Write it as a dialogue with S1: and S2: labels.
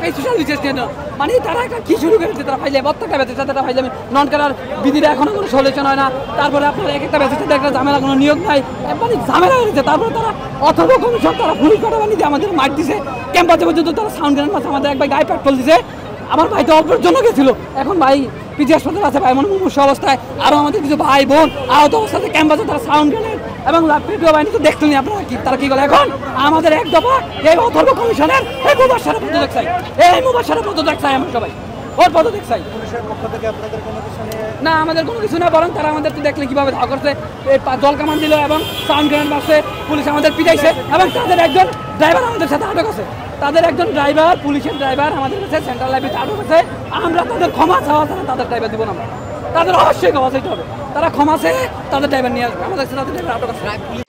S1: এই সোশ্যাল বিশেষ কেন মানে তারা একটা কি শুরু করেছে তারা ফাইলে প্রত্যেকটা ব্যাচের সাথে তারা ফাইলে নন করার বিধিটা এখনো কোনো সলিউশন হয় না তারপরে আপনার এক একটা ব্যাচের সাথে একটা ঝামেলা কোনো নিয়োগ নাই মানে ঝামেলা হয়েছে তারপরে তারা অথর্ব কমিশন তারা পুলিশ কাটা বানিয়ে দিয়ে আমাদের মার দিছে ক্যাম্পাসে পর্যন্ত তারা সাউন্ড গ্রেনেড মাছ আমাদের একবার গায়ে পেট্রোল দিছে আমার ভাই তো অল্পের জন্য গেছিল এখন ভাই পিজি হাসপাতাল আছে ভাই এমন মুমূর্ষ অবস্থায় আরও আমাদের কিছু ভাই বোন আহত অবস্থাতে ক্যাম্পাসে তারা সাউন্ড গ্রেনেড এবং ভিডিও বাহিনী তো দেখতেন আপনারা কি তারা কি বলে এখন আমাদের এক দফা এই অথর্ব কমিশনের এই মুবাশশারা পদত্যাগ চাই এই মুবাশশারা পদত্যাগ চাই আমরা সবাই ওর পদত্যাগ চাই না আমাদের কোনো কিছু না বরং তারা আমাদের তো দেখলে কিভাবে ধাওয়া করছে এই জল কামান দিল এবং সাউন্ড গ্রেনেড মারছে পুলিশ আমাদের পিটাইছে এবং তাদের একজন ড্রাইভার আমাদের সাথে আটক আছে তাদের একজন ড্রাইভার পুলিশের ড্রাইভার আমাদের কাছে সেন্ট্রাল লাইব্রেরিতে আটক আছে আমরা তাদের ক্ষমা চাওয়া ছাড়া তাদের ড্রাইভার দিব না তাদের অবশ্যই ক্ষমা চাইতে হবে তারা ক্ষমা চেয়ে তাদের ড্রাইভার নিয়ে আসবে আমাদের কাছে তাদের ড্রাইভার আটক আছে